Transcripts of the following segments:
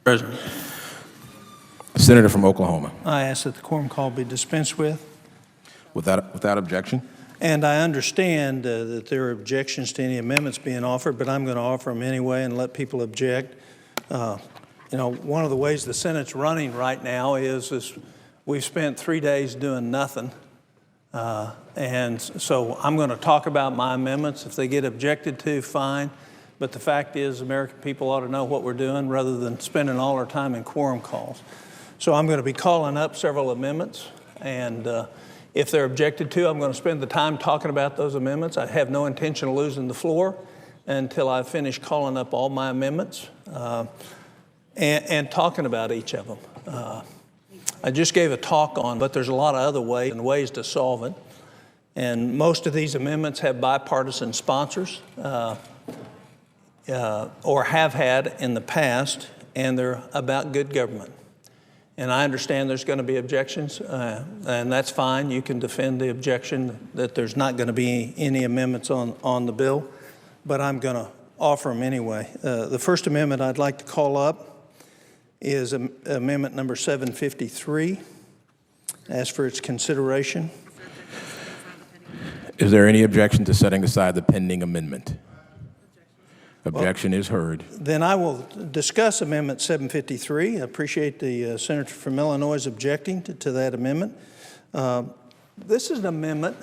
President. Senator from Oklahoma. I ask that the quorum call be dispensed with. Without objection? And I understand that there are objections to any amendments being offered, but I'm going to offer them anyway and let people object. You know, one of the ways the Senate's running right now is we've spent 3 days doing nothing. And so I'm going to talk about my amendments. If they get objected to, fine. But the fact is, American people ought to know what we're doing rather than spending all our time in quorum calls. So I'm going to be calling up several amendments, and if they're objected to, I'm going to spend the time talking about those amendments. I have no intention of losing the floor until I finish calling up all my amendments and talking about each of them. I just gave a talk on, but there's a lot of other ways to solve it. And most of these amendments have bipartisan sponsors or have had in the past, and they're about good government. And I understand there's going to be objections, and that's fine. You can defend the objection that there's not going to be any amendments on the bill, but I'm going to offer them anyway. The first amendment I'd like to call up is amendment number 753. Ask for its consideration. Is there any objection to setting aside the pending amendment? Objection is heard. Then I will discuss Amendment 753. I appreciate the Senator from Illinois objecting to that amendment. This is an amendment.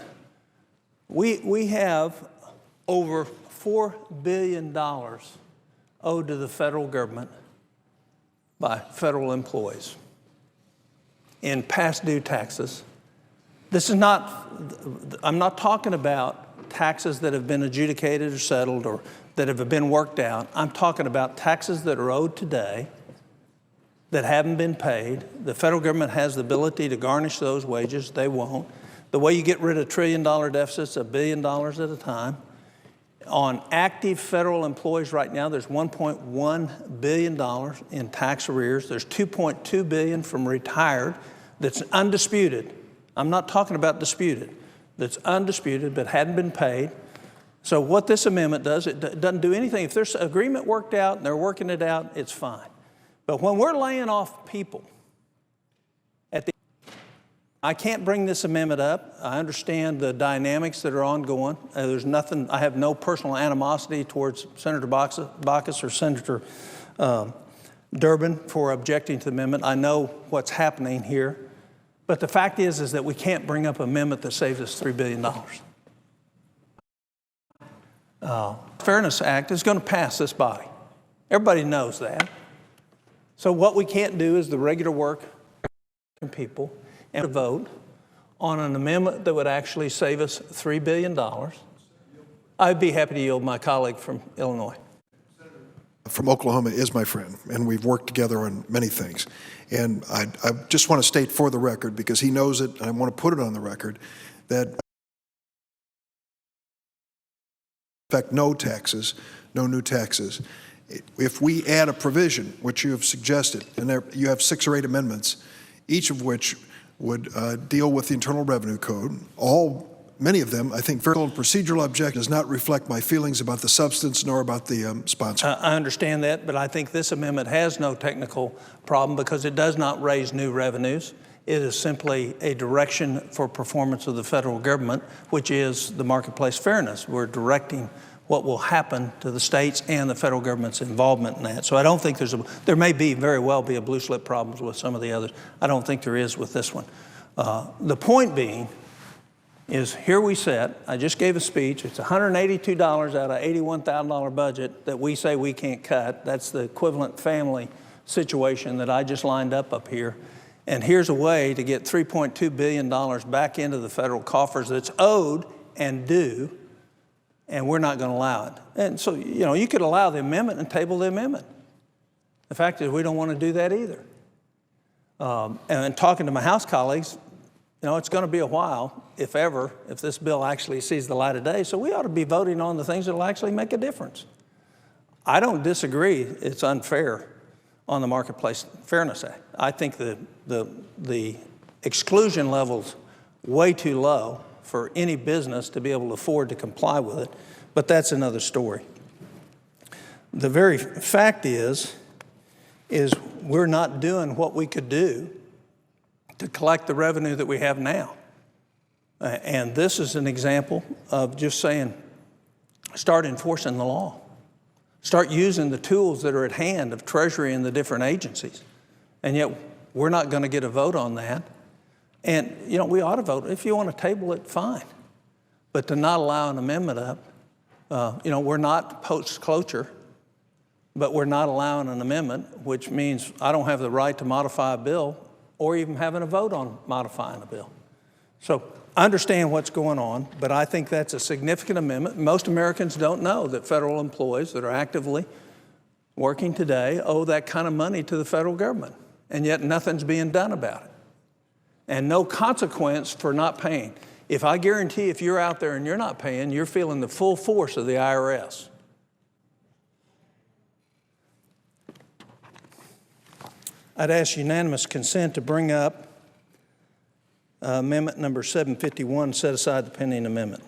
We have over $4 billion owed to the federal government by federal employees in past due taxes. This is not, I'm not talking about taxes that have been adjudicated or settled or that have been worked out. I'm talking about taxes that are owed today that haven't been paid. The federal government has the ability to garnish those wages. They won't. The way you get rid of $1 trillion deficits, $1 billion at a time. On active federal employees right now, there's $1.1 billion in tax arrears. There's $2.2 billion from retired that's undisputed. I'm not talking about disputed. That's undisputed but hadn't been paid. So what this amendment does, it doesn't do anything. If there's agreement worked out and they're working it out, it's fine. But when we're laying off people, I can't bring this amendment up. I understand the dynamics that are ongoing. There's nothing, I have no personal animosity towards Senator Baucus or Senator Durbin for objecting to the amendment. I know what's happening here. But the fact is that we can't bring up an amendment that saves us $3 billion. Fairness Act is going to pass this body. Everybody knows that. So what we can't do is the regular work of people and vote on an amendment that would actually save us $3 billion. I'd be happy to yield my colleague from Illinois. From Oklahoma is my friend, and we've worked together on many things. And I just want to state for the record, because he knows it, and I want to put it on the record, that in fact, no taxes, no new taxes. If we add a provision, which you have suggested, and there you have 6 or 8 amendments, each of which would deal with the Internal Revenue Code, many of them, I think, very procedural objection does not reflect my feelings about the substance nor about the sponsor. I understand that, but I think this amendment has no technical problem because it does not raise new revenues. It is simply a direction for performance of the federal government, which is the marketplace fairness. We're directing what will happen to the states and the federal government's involvement in that. So I don't think there may very well be a blue slip problems with some of the others. I don't think there is with this one. The point being is here we sit. I just gave a speech. It's $182 out of $81,000 budget that we say we can't cut. That's the equivalent family situation that I just lined up here. And here's a way to get $3.2 billion back into the federal coffers that's owed and due, and we're not going to allow it. And so, you know, you could allow the amendment and table the amendment. The fact is we don't want to do that either. And talking to my House colleagues, you know, it's going to be a while, if ever, if this bill actually sees the light of day. So we ought to be voting on the things that will actually make a difference. I don't disagree it's unfair on the Marketplace Fairness Act. I think the exclusion level's way too low for any business to be able to afford to comply with it, but that's another story. The very fact is is we're not doing what we could do to collect the revenue that we have now. And this is an example of just saying, start enforcing the law. Start using the tools that are at hand of Treasury and the different agencies. And yet, we're not going to get a vote on that. And, you know, we ought to vote. If you want to table it, fine. But to not allow an amendment up, you know, we're not post-cloture, but we're not allowing an amendment, which means I don't have the right to modify a bill or even having a vote on modifying a bill. So I understand what's going on, but I think that's a significant amendment. Most Americans don't know that federal employees that are actively working today owe that kind of money to the federal government, and yet nothing's being done about it. And no consequence for not paying. If I guarantee if you're out there and you're not paying, you're feeling the full force of the IRS. I'd ask unanimous consent to bring up amendment number 751, set aside the pending amendment.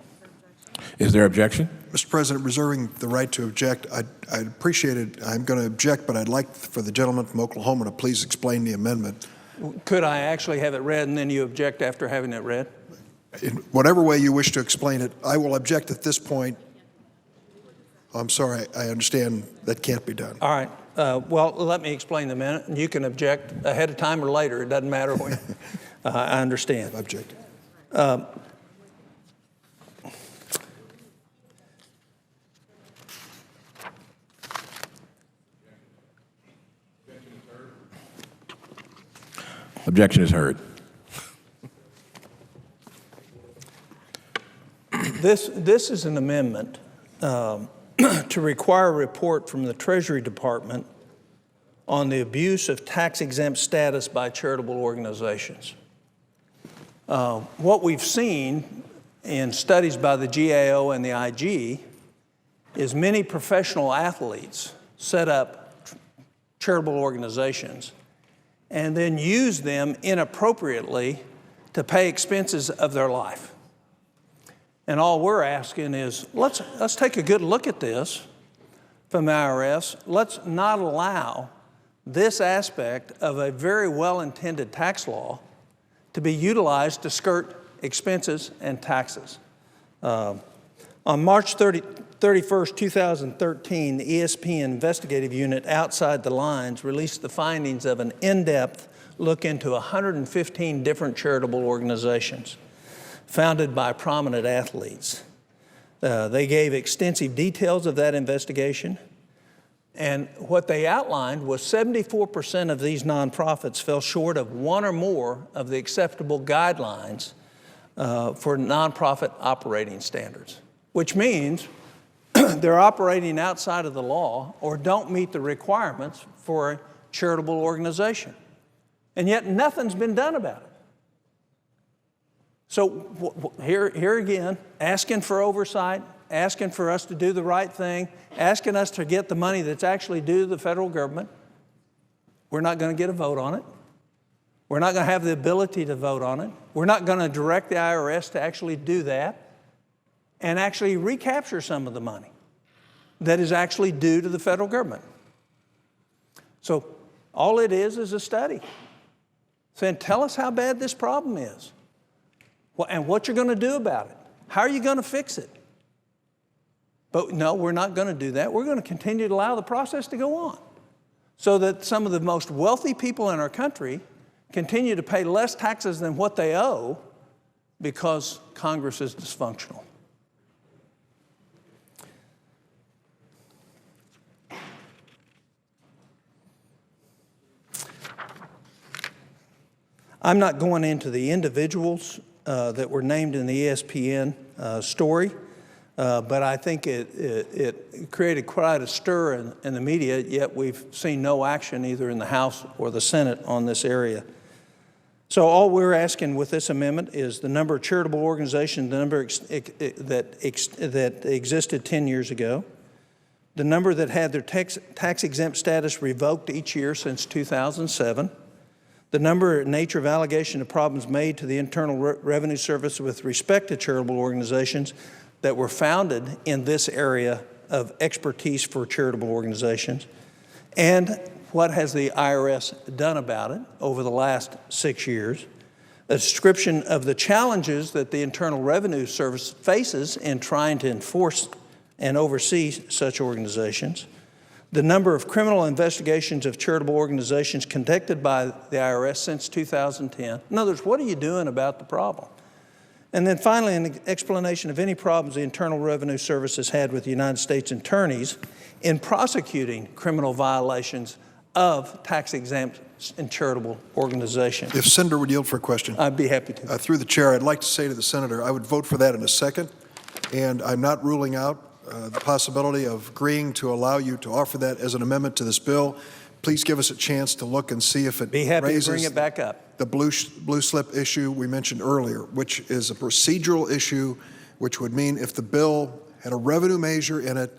Is there objection? Mr. President, reserving the right to object, I'd appreciate it. I'm going to object, but I'd like for the gentleman from Oklahoma to please explain the amendment. Could I actually have it read and then you object after having it read? In whatever way you wish to explain it, I will object at this point. I'm sorry, I understand that can't be done. All right. Well, let me explain the amendment, and you can object ahead of time or later. It doesn't matter when. I understand. Object. Objection is heard. This is an amendment to require a report from the Treasury Department on the abuse of tax-exempt status by charitable organizations. What we've seen in studies by the GAO and the IG is many professional athletes set up charitable organizations and then use them inappropriately to pay expenses of their life. And all we're asking is, let's take a good look at this from the IRS. Let's not allow this aspect of a very well-intended tax law to be utilized to skirt expenses and taxes. On March 31st, 2013, the ESP investigative unit Outside the Lines released the findings of an in-depth look into 115 different charitable organizations founded by prominent athletes. They gave extensive details of that investigation, and what they outlined was 74% of these nonprofits fell short of one or more of the acceptable guidelines for nonprofit operating standards, which means they're operating outside of the law or don't meet the requirements for a charitable organization. And yet nothing's been done about it. So here again, asking for oversight, asking for us to do the right thing, asking us to get the money that's actually due to the federal government. We're not going to get a vote on it. We're not going to have the ability to vote on it. We're not going to direct the IRS to actually do that and actually recapture some of the money that is actually due to the federal government. So all it is a study saying, tell us how bad this problem is and what you're going to do about it. How are you going to fix it? But no, we're not going to do that. We're going to continue to allow the process to go on so that some of the most wealthy people in our country continue to pay less taxes than what they owe because Congress is dysfunctional. I'm not going into the individuals that were named in the ESPN story, but I think it created quite a stir in the media, yet we've seen no action either in the House or the Senate on this area. So all we're asking with this amendment is the number of charitable organizations, the number that existed 10 years ago, the number that had their tax-exempt status revoked each year since 2007, the number and nature of allegation of problems made to the Internal Revenue Service with respect to charitable organizations that were founded in this area of expertise for charitable organizations, and what has the IRS done about it over the last 6 years, a description of the challenges that the Internal Revenue Service faces in trying to enforce and oversee such organizations, the number of criminal investigations of charitable organizations conducted by the IRS since 2010. In other words, what are you doing about the problem? And then finally, an explanation of any problems the Internal Revenue Service has had with the United States attorneys in prosecuting criminal violations of tax-exempt and charitable organizations. If Senator would yield for a question. I'd be happy to. Through the chair, I'd like to say to the Senator, I would vote for that in a second, and I'm not ruling out the possibility of agreeing to allow you to offer that as an amendment to this bill. Please give us a chance to look and see if it Be happy raises to bring it back up. the blue slip issue we mentioned earlier, which is a procedural issue, which would mean if the bill had a revenue measure in it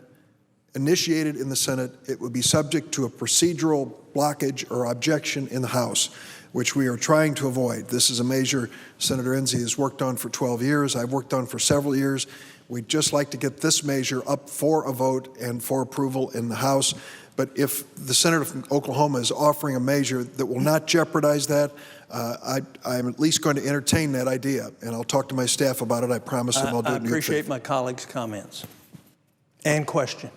initiated in the Senate, it would be subject to a procedural blockage or objection in the House, which we are trying to avoid. This is a measure Senator Enzi has worked on for 12 years. I've worked on for several years. We'd just like to get this measure up for a vote and for approval in the House. But if the senator from Oklahoma is offering a measure that will not jeopardize that, I'm at least going to entertain that idea, and I'll talk to my staff about it. I promise them I'll do it in good faith. I appreciate my colleagues' comments and question.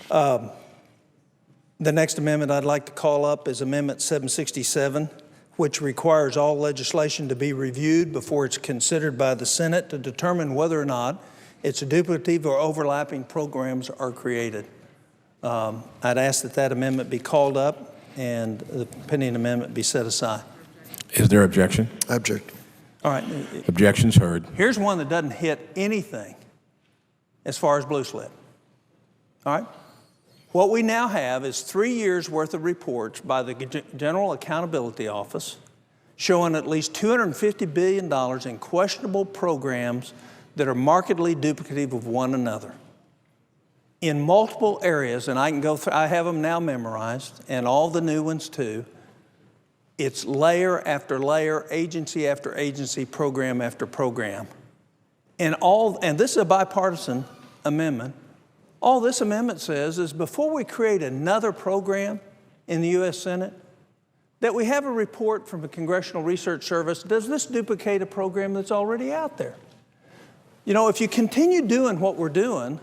The next amendment I'd like to call up is Amendment 767, which requires all legislation to be reviewed before it's considered by the Senate to determine whether or not its duplicative or overlapping programs are created. I'd ask that that amendment be called up and the pending amendment be set aside. Is there objection? I object. All right. Objections heard. Here's one that doesn't hit anything as far as blue slip. All right? What we now have is 3 years' worth of reports by the General Accountability Office showing at least $250 billion in questionable programs that are markedly duplicative of one another in multiple areas, and I can go through, I have them now memorized, and all the new ones too. It's layer after layer, agency after agency, program after program. And this is a bipartisan amendment. All this amendment says is before we create another program in the U.S. Senate, that we have a report from the Congressional Research Service, does this duplicate a program that's already out there? You know, if you continue doing what we're doing,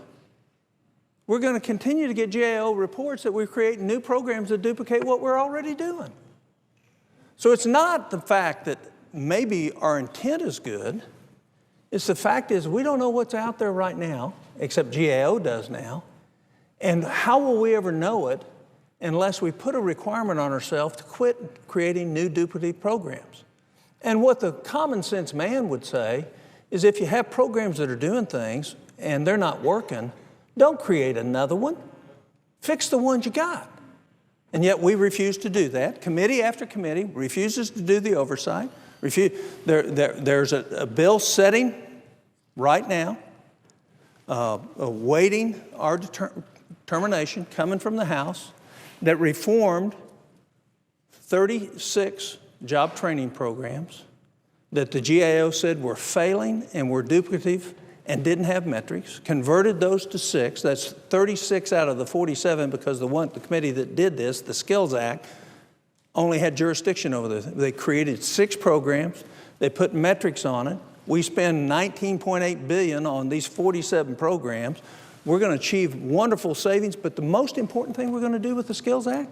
we're going to continue to get GAO reports that we're creating new programs that duplicate what we're already doing. So it's not the fact that maybe our intent is good. It's the fact is we don't know what's out there right now, except GAO does now. And how will we ever know it unless we put a requirement on ourselves to quit creating new duplicative programs? And what the common sense man would say is if you have programs that are doing things and they're not working, don't create another one. Fix the ones you got. And yet we refuse to do that. Committee after committee refuses to do the oversight. There's a bill setting right now, awaiting our determination coming from the House that reformed 36 job training programs that the GAO said were failing and were duplicative and didn't have metrics, converted those to 6. That's 36 out of the 47 because the committee that did this, the Skills Act, only had jurisdiction over this. They created 6 programs. They put metrics on it. We spend $19.8 billion on these 47 programs. We're going to achieve wonderful savings, but the most important thing we're going to do with the Skills Act,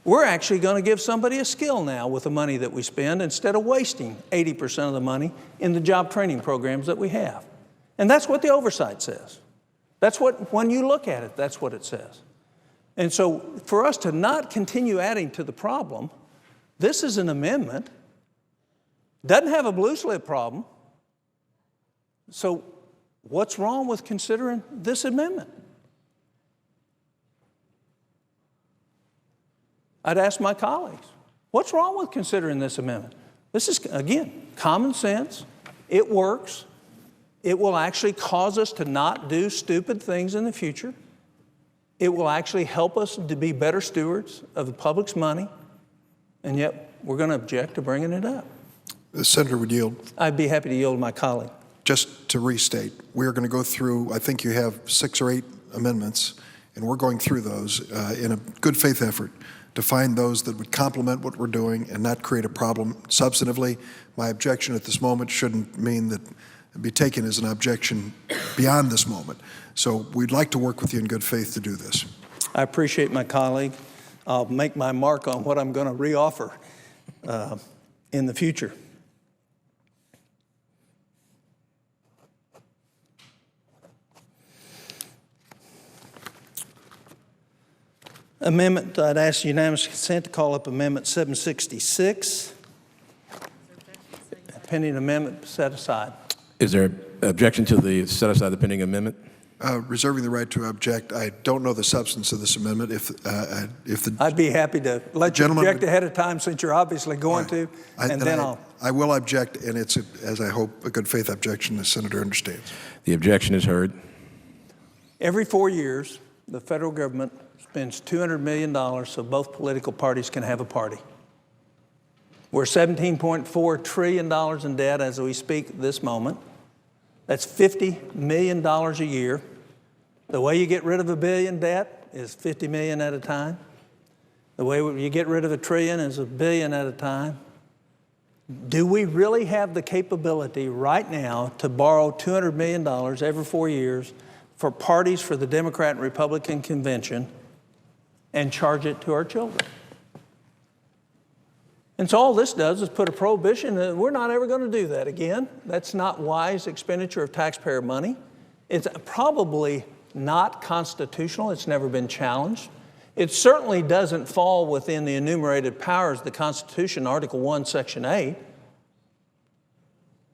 we're actually going to give somebody a skill now with the money that we spend instead of wasting 80% of the money in the job training programs that we have. And that's what the oversight says. That's what, when you look at it, that's what it says. And so for us to not continue adding to the problem, this is an amendment, doesn't have a blue slip problem. So what's wrong with considering this amendment? I'd ask my colleagues, what's wrong with considering this amendment? This is, again, common sense. It works. It will actually cause us to not do stupid things in the future. It will actually help us to be better stewards of the public's money, and yet we're going to object to bringing it up. The senator would yield. I'd be happy to yield to my colleague. Just to restate, we're going to go through, I think you have 6 or 8 amendments, and we're going through those in a good faith effort to find those that would complement what we're doing and not create a problem substantively. My objection at this moment shouldn't mean that it'd be taken as an objection beyond this moment. So we'd like to work with you in good faith to do this. I appreciate my colleague. I'll make my mark on what I'm going to reoffer in the future. Amendment, I'd ask unanimous consent to call up Amendment 766. Pending amendment set aside. Is there objection to the set aside the pending amendment? Reserving the right to object. I don't know the substance of this amendment. If the I'd be happy to let you object ahead of time since you're obviously going to, and then I will object, and it's, as I hope, a good faith objection the Senator understands. The objection is heard. Every 4 years, the federal government spends $200 million so both political parties can have a party. We're $17.4 trillion in debt as we speak this moment. That's $50 million a year. The way you get rid of $1 billion debt is $50 million at a time. The way you get rid of $1 trillion is $1 billion at a time. Do we really have the capability right now to borrow $200 million every 4 years for parties for the Democrat and Republican convention and charge it to our children? And so all this does is put a prohibition that we're not ever going to do that again. That's not wise expenditure of taxpayer money. It's probably not constitutional. It's never been challenged. It certainly doesn't fall within the enumerated powers of the Constitution, Article 1, Section 8.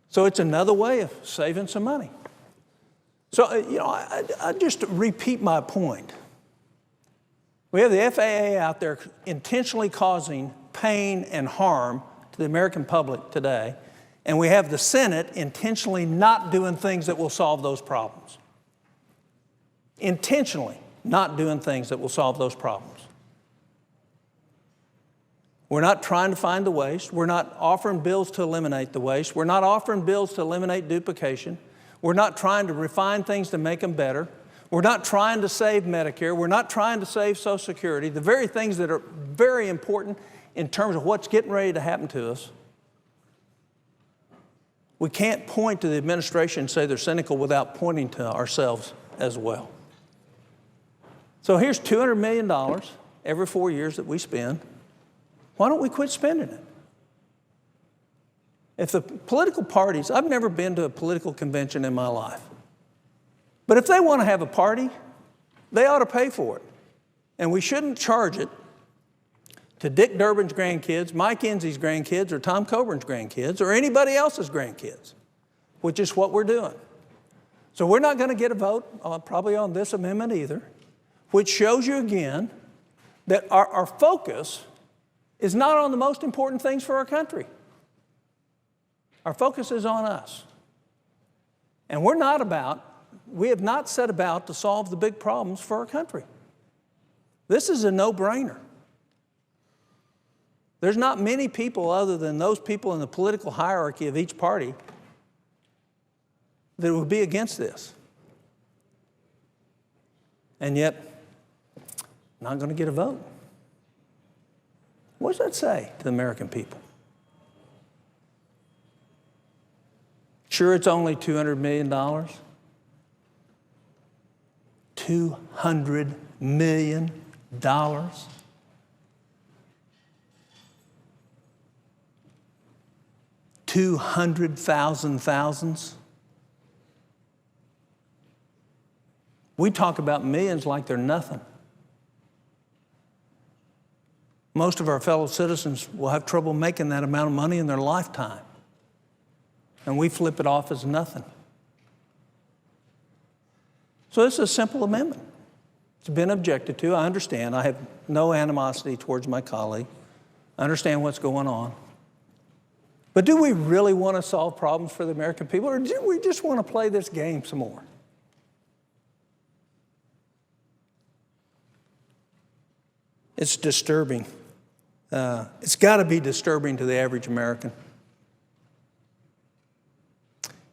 So it's another way of saving some money. So, I just repeat my point. We have the FAA out there intentionally causing pain and harm to the American public today, and we have the Senate intentionally not doing things that will solve those problems. Intentionally not doing things that will solve those problems. We're not trying to find the waste. We're not offering bills to eliminate the waste. We're not offering bills to eliminate duplication. We're not trying to refine things to make them better. We're not trying to save Medicare. We're not trying to save Social Security, the very things that are very important in terms of what's getting ready to happen to us. We can't point to the administration and say they're cynical without pointing to ourselves as well. So here's $200 million every 4 years that we spend. Why don't we quit spending it? If the political parties, I've never been to a political convention in my life, but if they want to have a party, they ought to pay for it. And we shouldn't charge it to Dick Durbin's grandkids, MikeEnzie's grandkids, or Tom Coburn's grandkids, or anybody else's grandkids, which is what we're doing. So we're not going to get a vote probably on this amendment either, which shows you again that our focus is not on the most important things for our country. Our focus is on us. And we have not set about to solve the big problems for our country. This is a no-brainer. There's not many people other than those people in the political hierarchy of each party that would be against this. And yet, not going to get a vote. What does that say to the American people? Sure, it's only $200 million. $200 million. 200,000 thousands. We talk about millions like they're nothing. Most of our fellow citizens will have trouble making that amount of money in their lifetime. And we flip it off as nothing. So this is a simple amendment. It's been objected to. I understand. I have no animosity towards my colleague. I understand what's going on. But do we really want to solve problems for the American people, or do we just want to play this game some more? It's disturbing. It's got to be disturbing to the average American.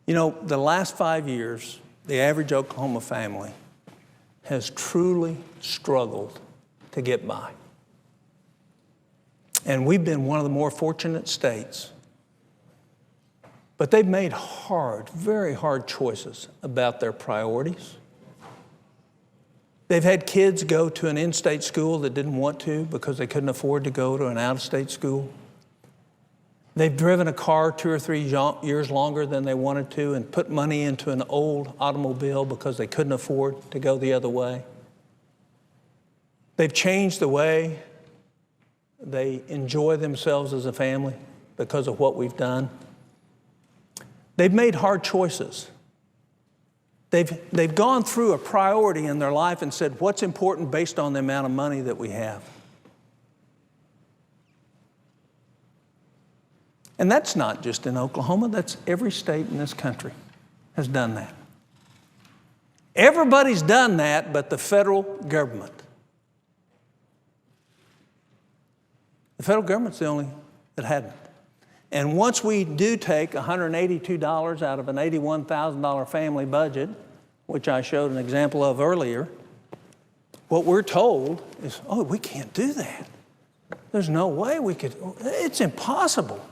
You know, the last 5 years, the average Oklahoma family has truly struggled to get by. And we've been one of the more fortunate states. But they've made hard, very hard choices about their priorities. They've had kids go to an in-state school that didn't want to because they couldn't afford to go to an out-of-state school. They've driven a car 2 or 3 years longer than they wanted to and put money into an old automobile because they couldn't afford to go the other way. They've changed the way they enjoy themselves as a family because of what we've done. They've made hard choices. They've gone through a priority in their life and said, what's important based on the amount of money that we have? And that's not just in Oklahoma, that's every state in this country has done that. Everybody's done that but the federal government. The federal government's the only that hadn't. And once we do take $182 out of an $81,000 family budget, which I showed an example of earlier, what we're told is, oh, we can't do that. There's no way we could, it's impossible.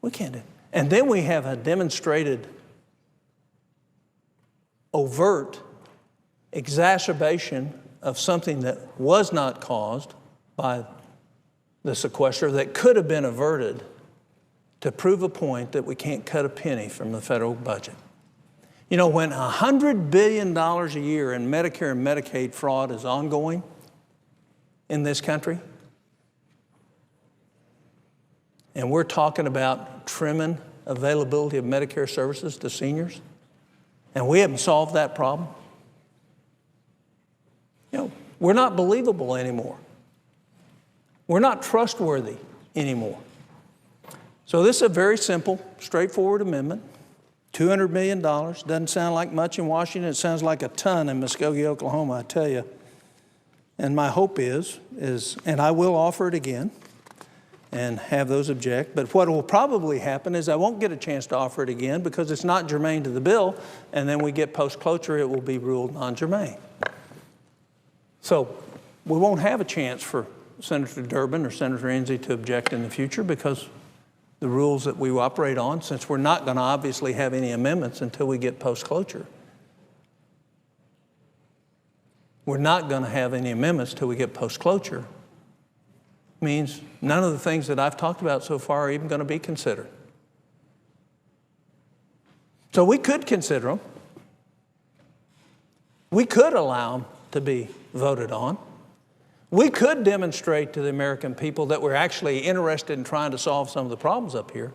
We can't do it. And then we have a demonstrated overt exacerbation of something that was not caused by the sequester that could have been averted to prove a point that we can't cut a penny from the federal budget. You know, when $100 billion a year in Medicare and Medicaid fraud is ongoing in this country, and we're talking about trimming availability of Medicare services to seniors, and we haven't solved that problem, you know, we're not believable anymore. We're not trustworthy anymore. So this is a very simple, straightforward amendment. $200 million. Doesn't sound like much in Washington. It sounds like a ton in Muskogee, Oklahoma, I tell you. And my hope is, and I will offer it again and have those object, but what will probably happen is I won't get a chance to offer it again because it's not germane to the bill, and then we get post-cloture, it will be ruled non-germane. So we won't have a chance for Senator Durbin or Senator Enzi to object in the future because the rules that we operate on, since we're not going to obviously have any amendments until we get post-cloture. We're not going to have any amendments till we get post-cloture. Means none of the things that I've talked about so far are even going to be considered. So we could consider them. We could allow them to be voted on. We could demonstrate to the American people that we're actually interested in trying to solve some of the problems up here,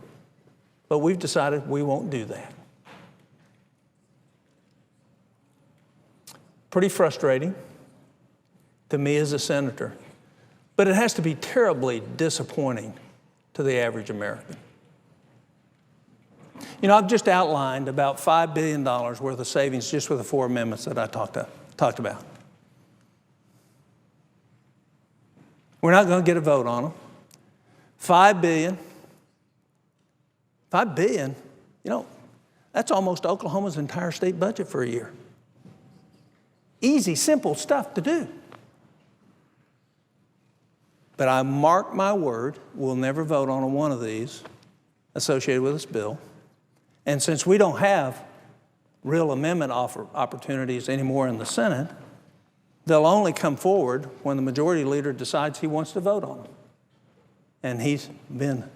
but we've decided we won't do that. Pretty frustrating to me as a senator, but it has to be terribly disappointing to the average American. You know, I've just outlined about $5 billion worth of savings just with the 4 amendments that I talked about. We're not going to get a vote on them. $5 billion, you know, that's almost Oklahoma's entire state budget for a year. Easy, simple stuff to do. But I mark my word, we'll never vote on one of these associated with this bill. And since we don't have real amendment opportunities anymore in the Senate, they'll only come forward when the majority leader decides he wants to vote on them. And he's been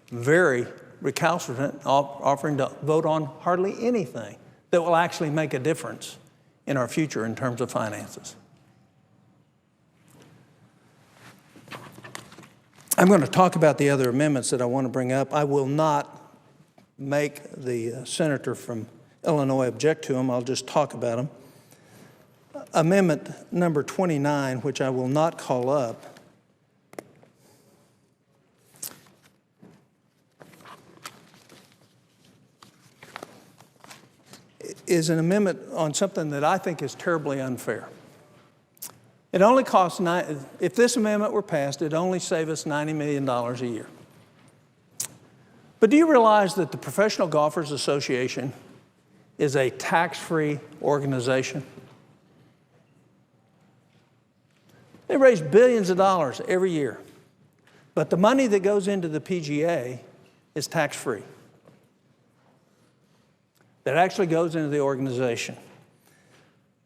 very recalcitrant, offering to vote on hardly anything that will actually make a difference in our future in terms of finances. I'm going to talk about the other amendments that I want to bring up. I will not make the senator from Illinois object to them. I'll just talk about them. Amendment number 29, which I will not call up, is an amendment on something that I think is terribly unfair. It only costs, if this amendment were passed, it'd only save us $90 million a year. But do you realize that the Professional Golfers Association is a tax-free organization? They raise billions of dollars every year. But the money that goes into the PGA is tax-free. That actually goes into the organization.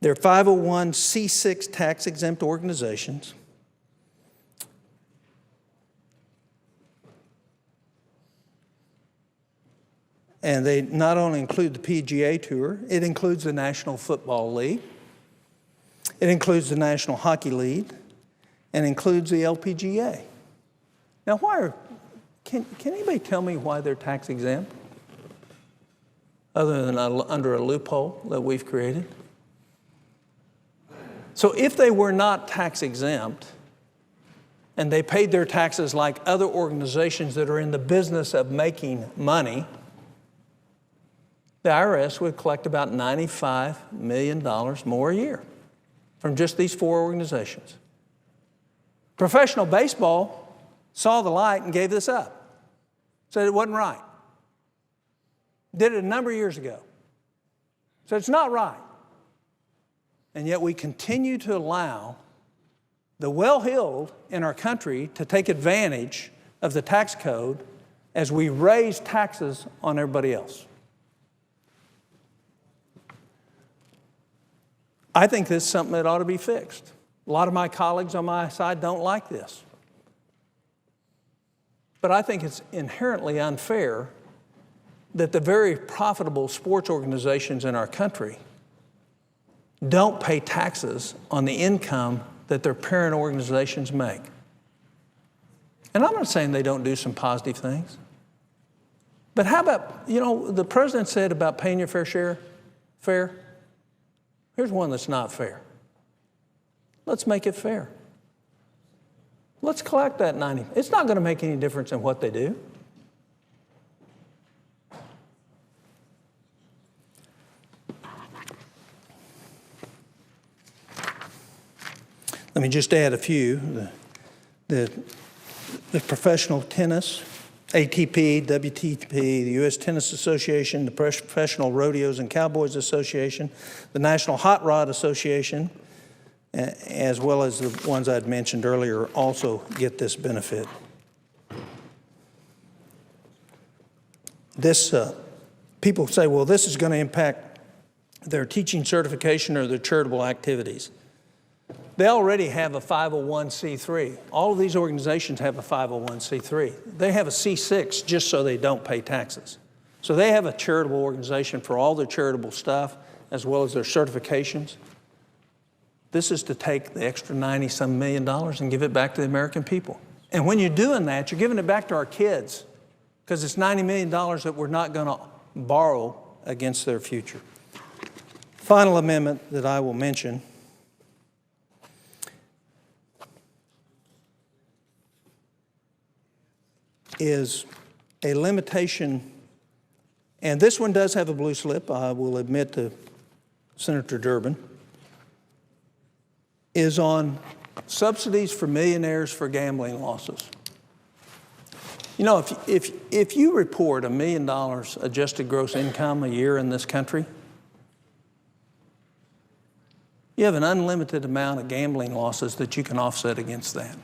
They're 501c6 tax-exempt organizations. And they not only include the PGA Tour, it includes the National Football League, it includes the National Hockey League, and includes the LPGA. Now, can anybody tell me why they're tax exempt? Other than under a loophole that we've created? So if they were not tax exempt, and they paid their taxes like other organizations that are in the business of making money, the IRS would collect about $95 million more a year from just these four organizations. Professional baseball saw the light and gave this up, said it wasn't right. Did it a number of years ago. So it's not right. And yet we continue to allow the well-heeled in our country to take advantage of the tax code as we raise taxes on everybody else. I think this is something that ought to be fixed. A lot of my colleagues on my side don't like this. But I think it's inherently unfair that the very profitable sports organizations in our country don't pay taxes on the income that their parent organizations make. And I'm not saying they don't do some positive things. But how about, the president said about paying your fair share, fair. Here's one that's not fair. Let's make it fair. Let's collect that 90. It's not going to make any difference in what they do. Let me just add a few. The professional tennis, ATP, WTP, the U.S. Tennis Association, the Professional Rodeos and Cowboys Association, the National Hot Rod Association, as well as the ones I'd mentioned earlier, also get this benefit. People say, well, this is going to impact their teaching certification or their charitable activities. They already have a 501c3. All of these organizations have a 501c3. They have a C6 just so they don't pay taxes. So they have a charitable organization for all their charitable stuff as well as their certifications. This is to take the extra $90-some million and give it back to the American people. And when you're doing that, you're giving it back to our kids because it's $90 million that we're not going to borrow against their future. Final amendment that I will mention is a limitation, and this one does have a blue slip, I will admit to Senator Durbin, is on subsidies for millionaires for gambling losses. If you report $1 million adjusted gross income a year in this country, you have an unlimited amount of gambling losses that you can offset against that.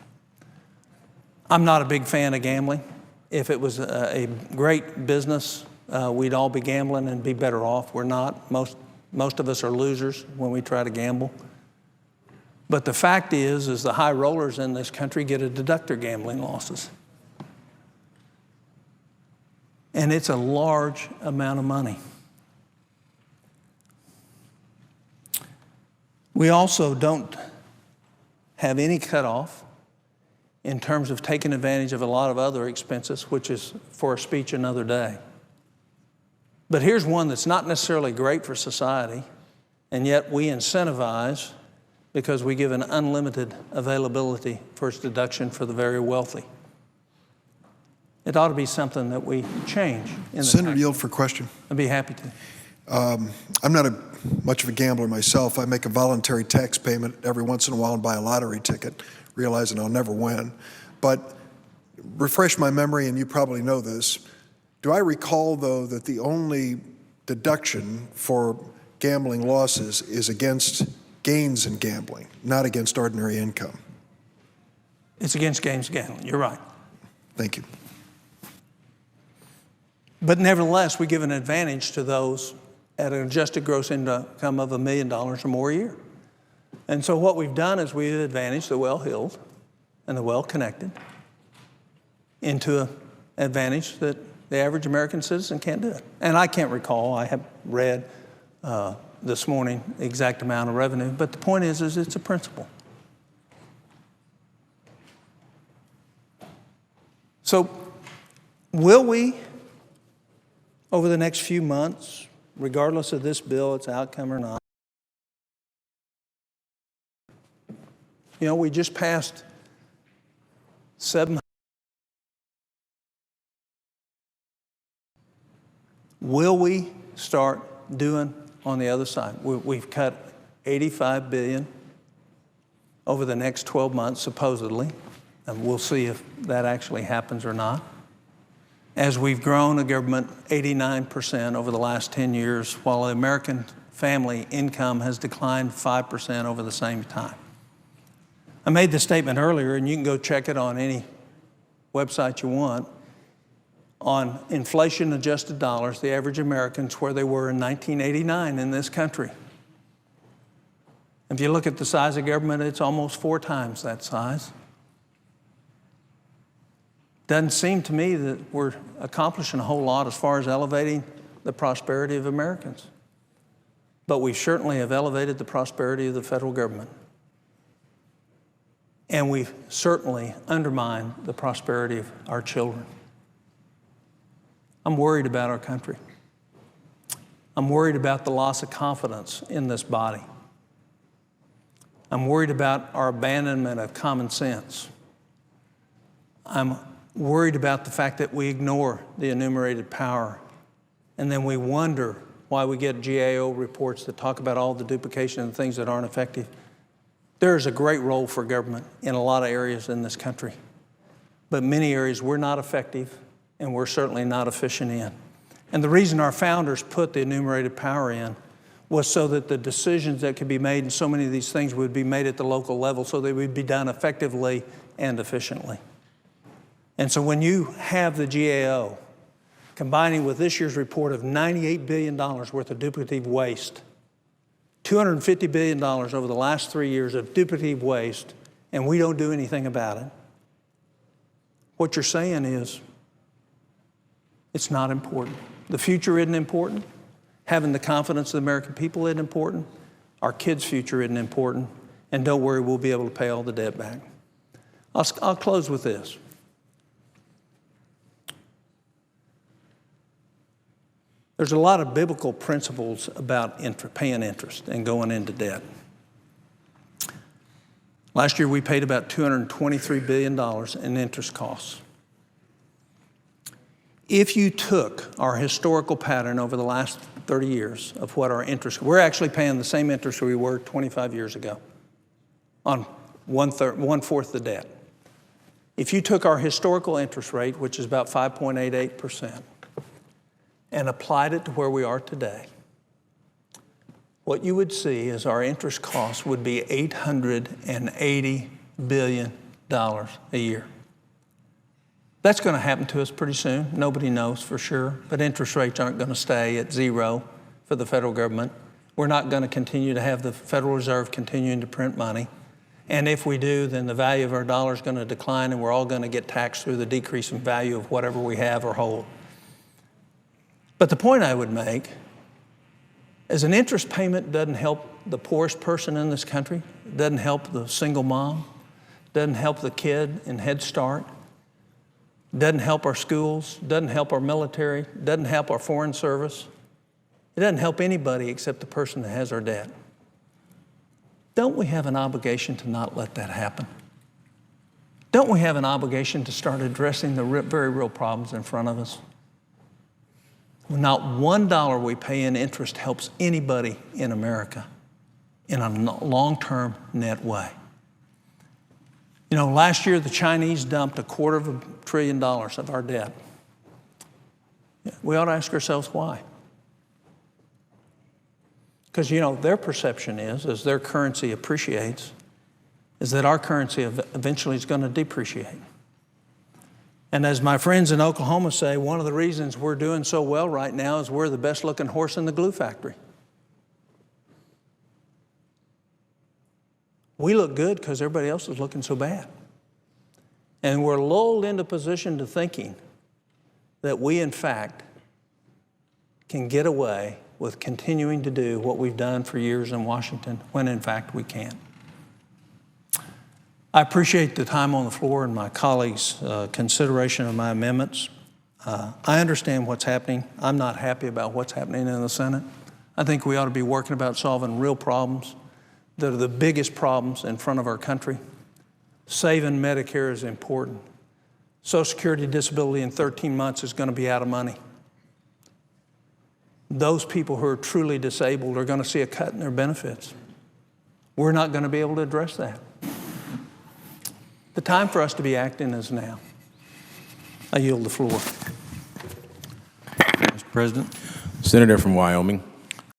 I'm not a big fan of gambling. If it was a great business, we'd all be gambling and be better off. We're not. Most of us are losers when we try to gamble. But the fact is the high rollers in this country get to deduct their gambling losses. And it's a large amount of money. We also don't have any cutoff in terms of taking advantage of a lot of other expenses, which is for a speech another day. But here's one that's not necessarily great for society, and yet we incentivize because we give an unlimited availability for its deduction for the very wealthy. It ought to be something that we change. Senator, yield for question. I'd be happy to. I'm not much of a gambler myself. I make a voluntary tax payment every once in a while and buy a lottery ticket, realizing I'll never win. But refresh my memory, and you probably know this. Do I recall, though, that the only deduction for gambling losses is against gains in gambling, not against ordinary income? It's against games gambling. You're right. Thank you. But nevertheless, we give an advantage to those at an adjusted gross income of $1 million or more a year. And so what we've done is we've advantaged the well-heeled and the well-connected into an advantage that the average American citizen can't do it. And I can't recall, I have read this morning the exact amount of revenue, but the point is it's a principle. So will we, over the next few months, regardless of this bill, its outcome or not, you know, we just passed 700. Will we start doing on the other side? We've cut $85 billion over the next 12 months, supposedly, and we'll see if that actually happens or not. As we've grown a government 89% over the last 10 years, while the American family income has declined 5% over the same time. I made the statement earlier, and you can go check it on any website you want. On inflation-adjusted dollars, the average American's where they were in 1989 in this country. If you look at the size of government, it's almost 4 times that size. Doesn't seem to me that we're accomplishing a whole lot as far as elevating the prosperity of Americans. But we certainly have elevated the prosperity of the federal government. And we've certainly undermined the prosperity of our children. I'm worried about our country. I'm worried about the loss of confidence in this body. I'm worried about our abandonment of common sense. I'm worried about the fact that we ignore the enumerated power, and then we wonder why we get GAO reports that talk about all the duplication and things that aren't effective. There is a great role for government in a lot of areas in this country, but many areas we're not effective and we're certainly not efficient in. And the reason our founders put the enumerated power in was so that the decisions that could be made in so many of these things would be made at the local level so they would be done effectively and efficiently. And so when you have the GAO combining with this year's report of $98 billion worth of duplicative waste, $250 billion over the last 3 years of duplicative waste, and we don't do anything about it, what you're saying is it's not important. The future isn't important. Having the confidence of the American people isn't important. Our kids' future isn't important. And don't worry, we'll be able to pay all the debt back. I'll close with this. There's a lot of biblical principles about paying interest and going into debt. Last year, we paid about $223 billion in interest costs. If you took our historical pattern over the last 30 years of what our interest, we're actually paying the same interest we were 25 years ago on one-fourth the debt. If you took our historical interest rate, which is about 5.88%, and applied it to where we are today, what you would see is our interest costs would be $880 billion a year. That's going to happen to us pretty soon. Nobody knows for sure, but interest rates aren't going to stay at 0 for the federal government. We're not going to continue to have the Federal Reserve continuing to print money. And if we do, then the value of our dollar is going to decline and we're all going to get taxed through the decrease in value of whatever we have or hold. But the point I would make is an interest payment doesn't help the poorest person in this country, doesn't help the single mom, doesn't help the kid in Head Start, doesn't help our schools, doesn't help our military, doesn't help our foreign service. It doesn't help anybody except the person that has our debt. Don't we have an obligation to not let that happen? Don't we have an obligation to start addressing the very real problems in front of us? Not $1 we pay in interest helps anybody in America in a long-term net way. You know, last year the Chinese dumped $250 billion of our debt. We ought to ask ourselves why. Because, you know, their perception is, as their currency appreciates, is that our currency eventually is going to depreciate. And as my friends in Oklahoma say, one of the reasons we're doing so well right now is we're the best looking horse in the glue factory. We look good because everybody else is looking so bad. And we're lulled into position to thinking that we, in fact, can get away with continuing to do what we've done for years in Washington, when in fact we can't. I appreciate the time on the floor and my colleagues' consideration of my amendments. I understand what's happening. I'm not happy about what's happening in the Senate. I think we ought to be working about solving real problems that are the biggest problems in front of our country. Saving Medicare is important. Social Security disability in 13 months is going to be out of money. Those people who are truly disabled are going to see a cut in their benefits. We're not going to be able to address that. The time for us to be acting is now. I yield the floor. Mr. President. Senator from Wyoming.